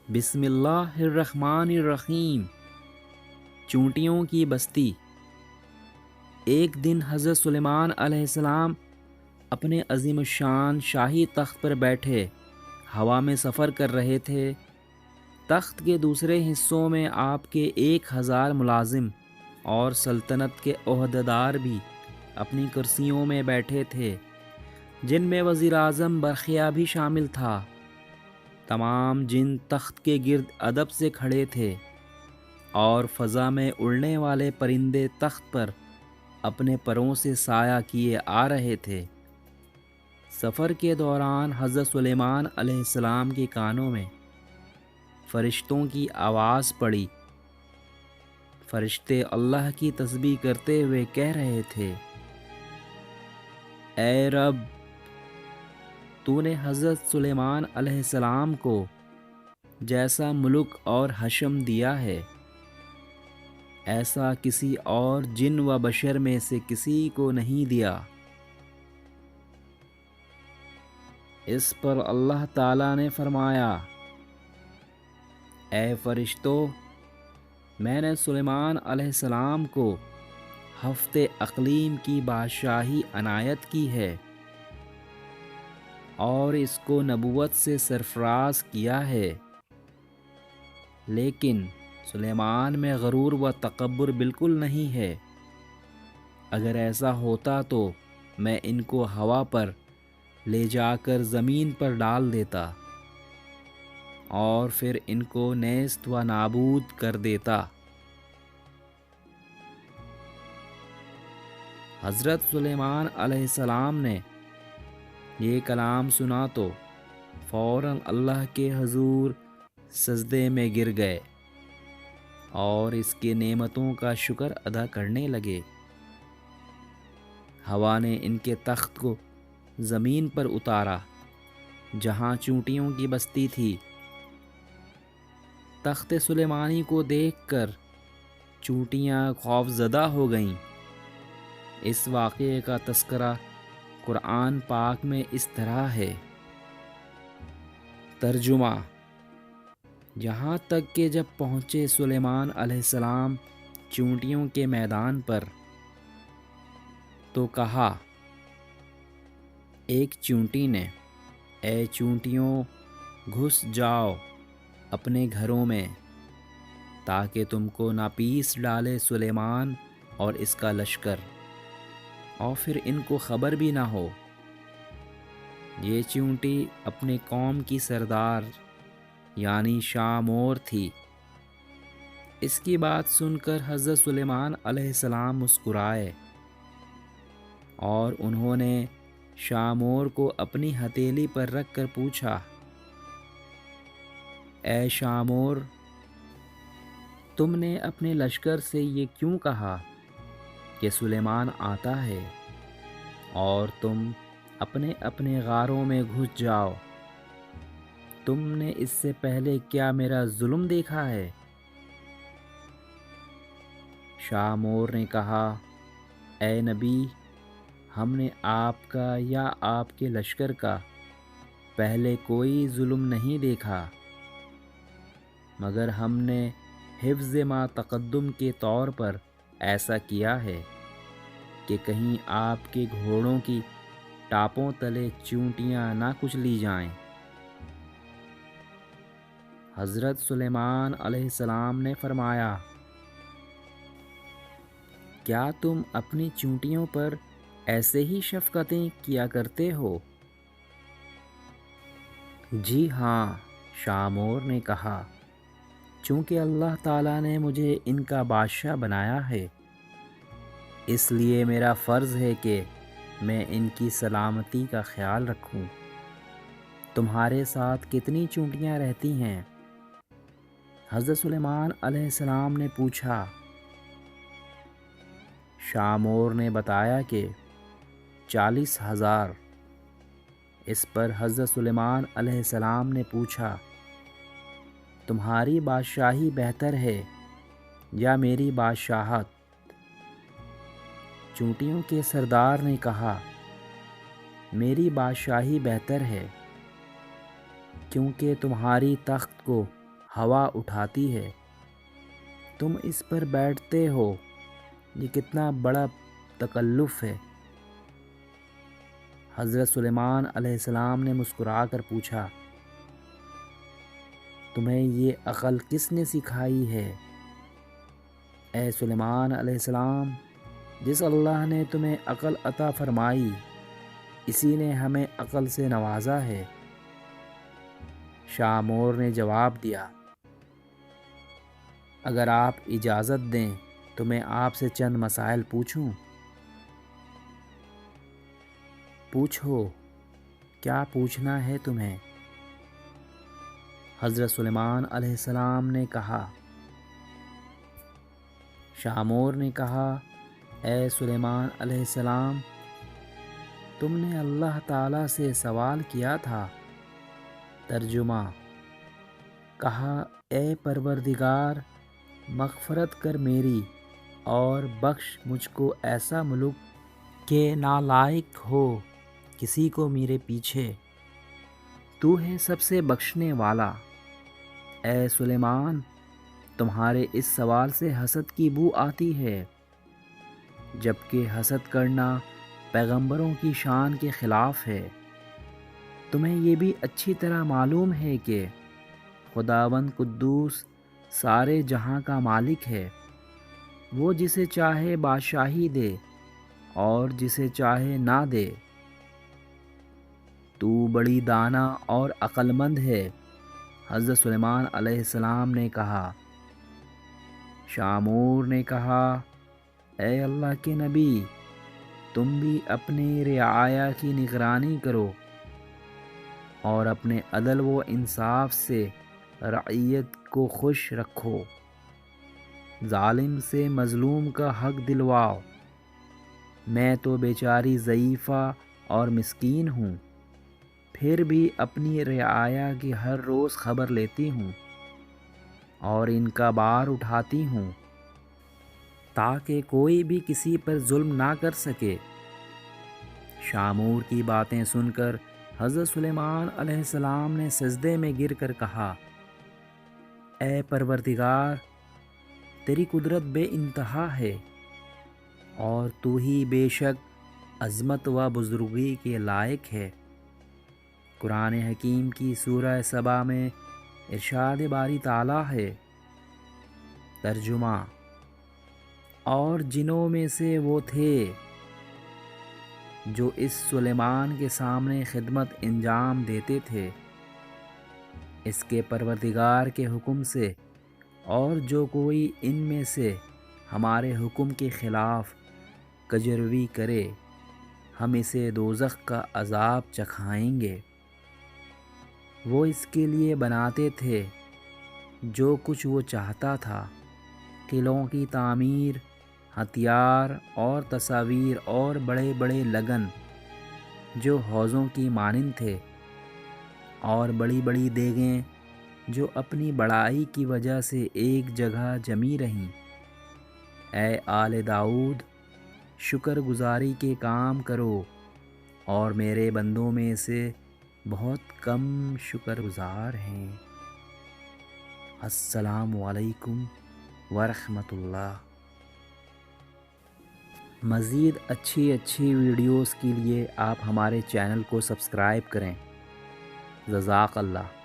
بسم اللہ الرحمن الرحیم۔ چونٹیوں کی بستی۔ ایک دن حضرت سلیمان علیہ السلام اپنے عظیم الشان شاہی تخت پر بیٹھے ہوا میں سفر کر رہے تھے۔ تخت کے دوسرے حصوں میں آپ کے 1000 ملازم اور سلطنت کے عہدیدار بھی اپنی کرسیوں میں بیٹھے تھے، جن میں وزیر اعظم برقیہ بھی شامل تھا۔ تمام جن تخت کے گرد ادب سے کھڑے تھے اور فضا میں اڑنے والے پرندے تخت پر اپنے پروں سے سایہ کیے آ رہے تھے۔ سفر کے دوران حضرت سلیمان علیہ السلام کے کانوں میں فرشتوں کی آواز پڑی۔ فرشتے اللہ کی تسبیح کرتے ہوئے کہہ رہے تھے، اے رب، تو نے حضرت سلیمان علیہ السلام کو جیسا ملک اور حشم دیا ہے، ایسا کسی اور جن و بشر میں سے کسی کو نہیں دیا۔ اس پر اللہ تعالیٰ نے فرمایا، اے فرشتو، میں نے سلیمان علیہ السلام کو ہفتے اقلیم کی بادشاہی عنایت کی ہے اور اس کو نبوت سے سرفراز کیا ہے، لیکن سلیمان میں غرور و تکبر بالکل نہیں ہے۔ اگر ایسا ہوتا تو میں ان کو ہوا پر لے جا کر زمین پر ڈال دیتا اور پھر ان کو نیست و نابود کر دیتا۔ حضرت سلیمان علیہ السلام نے یہ کلام سنا تو فوراً اللہ کے حضور سجدے میں گر گئے اور اس کی نعمتوں کا شکر ادا کرنے لگے۔ ہوا نے ان کے تخت کو زمین پر اتارا جہاں چونٹیوں کی بستی تھی۔ تخت سلیمانی کو دیکھ کر چونٹیاں خوف زدہ ہو گئیں۔ اس واقعے کا تذکرہ قرآن پاک میں اس طرح ہے۔ ترجمہ: یہاں تک کہ جب پہنچے سلیمان علیہ السلام چونٹیوں کے میدان پر تو کہا، ایک چونٹی نے، اے چونٹیوں، گھس جاؤ اپنے گھروں میں تاکہ تم کو نہ پیس ڈالے سلیمان اور اس کا لشکر، اور پھر ان کو خبر بھی نہ ہو۔ یہ چونٹی اپنی قوم کی سردار یعنی شاہ مور تھی۔ اس کی بات سن کر حضرت سلیمان علیہ السلام مسکرائے اور انہوں نے شاہ مور کو اپنی ہتھیلی پر رکھ کر پوچھا، اے شاہ مور، تم نے اپنے لشکر سے یہ کیوں کہا کہ سلیمان آتا ہے اور تم اپنے اپنے غاروں میں گھس جاؤ؟ تم نے اس سے پہلے کیا میرا ظلم دیکھا ہے؟ شاہ مور نے کہا، اے نبی، ہم نے آپ کا یا آپ کے لشکر کا پہلے کوئی ظلم نہیں دیکھا، مگر ہم نے حفظ ما تقدم کے طور پر ایسا کیا ہے کہ کہیں آپ کے گھوڑوں کی ٹاپوں تلے چونٹیاں نہ کچلی جائیں۔ حضرت سلیمان علیہ السلام نے فرمایا، کیا تم اپنی چونٹیوں پر ایسے ہی شفقتیں کیا کرتے ہو؟ جی ہاں، شاہ مور نے کہا، چونکہ اللہ تعالیٰ نے مجھے ان کا بادشاہ بنایا ہے، اس لیے میرا فرض ہے کہ میں ان کی سلامتی کا خیال رکھوں۔ تمہارے ساتھ کتنی چونٹیاں رہتی ہیں؟ حضرت سلیمان علیہ السلام نے پوچھا۔ شاہ مور نے بتایا کہ 40,000۔ اس پر حضرت سلیمان علیہ السلام نے پوچھا، تمہاری بادشاہی بہتر ہے یا میری بادشاہت؟ چونٹیوں کے سردار نے کہا، میری بادشاہی بہتر ہے، کیونکہ تمہاری تخت کو ہوا اٹھاتی ہے، تم اس پر بیٹھتے ہو، یہ کتنا بڑا تکلف ہے۔ حضرت سلیمان علیہ السلام نے مسکرا کر پوچھا، تمہیں یہ عقل کس نے سکھائی ہے؟ اے سلیمان علیہ السلام، جس اللہ نے تمہیں عقل عطا فرمائی، اسی نے ہمیں عقل سے نوازا ہے۔ شاہ مور نے جواب دیا، اگر آپ اجازت دیں تو میں آپ سے چند مسائل پوچھوں؟ پوچھو، کیا پوچھنا ہے تمہیں؟ حضرت سلیمان علیہ السلام نے کہا۔ شاہ مور نے کہا، اے سلیمان علیہ السلام، تم نے اللہ تعالیٰ سے سوال کیا تھا۔ ترجمہ: کہا، اے پروردگار، مغفرت کر میری اور بخش مجھ کو ایسا ملک کہ نالائق ہو کسی کو میرے پیچھے، تو ہے سب سے بخشنے والا۔ اے سلیمان، تمہارے اس سوال سے حسد کی بو آتی ہے، جبکہ حسد کرنا پیغمبروں کی شان کے خلاف ہے۔ تمہیں یہ بھی اچھی طرح معلوم ہے کہ خداوند قدوس سارے جہاں کا مالک ہے، وہ جسے چاہے بادشاہی دے اور جسے چاہے نہ دے۔ تو بڑی دانا اور عقل مند ہے، حضرت سلیمان علیہ السلام نے کہا۔ شاہ مور نے کہا، اے اللہ کے نبی، تم بھی اپنی رعایا کی نگرانی کرو اور اپنے عدل و انصاف سے رعیت کو خوش رکھو، ظالم سے مظلوم کا حق دلواؤ۔ میں تو بیچاری ضعیفہ اور مسکین ہوں، پھر بھی اپنی رعایا کی ہر روز خبر لیتی ہوں اور ان کا بار اٹھاتی ہوں، تاکہ کوئی بھی کسی پر ظلم نہ کر سکے۔ شاہ مور کی باتیں سن کر حضرت سلیمان علیہ السلام نے سجدے میں گر کر کہا، اے پروردگار، تیری قدرت بے انتہا ہے اور تو ہی بے شک عظمت و بزرگی کے لائق ہے۔ قرآن حکیم کی سورہ سبا میں ارشاد باری تعالیٰ ہے۔ ترجمہ: اور جنوں میں سے وہ تھے جو اس سلیمان کے سامنے خدمت انجام دیتے تھے اس کے پروردگار کے حکم سے، اور جو کوئی ان میں سے ہمارے حکم کے خلاف کجروی کرے، ہم اسے دوزخ کا عذاب چکھائیں گے۔ وہ اس کے لیے بناتے تھے جو کچھ وہ چاہتا تھا، قلعوں کی تعمیر، ہتھیار اور تصاویر اور بڑے بڑے لگن جو حوضوں کی مانند تھے، اور بڑی بڑی دیگیں جو اپنی بڑائی کی وجہ سے ایک جگہ جمی رہیں۔ اے آل داؤد، شکر گزاری کے کام کرو اور میرے بندوں میں سے بہت کم شکر گزار ہیں۔ السلام علیکم ورحمۃ اللہ۔ مزید اچھی ویڈیوز کے لیے آپ ہمارے چینل کو سبسکرائب کریں۔ جزاک اللہ۔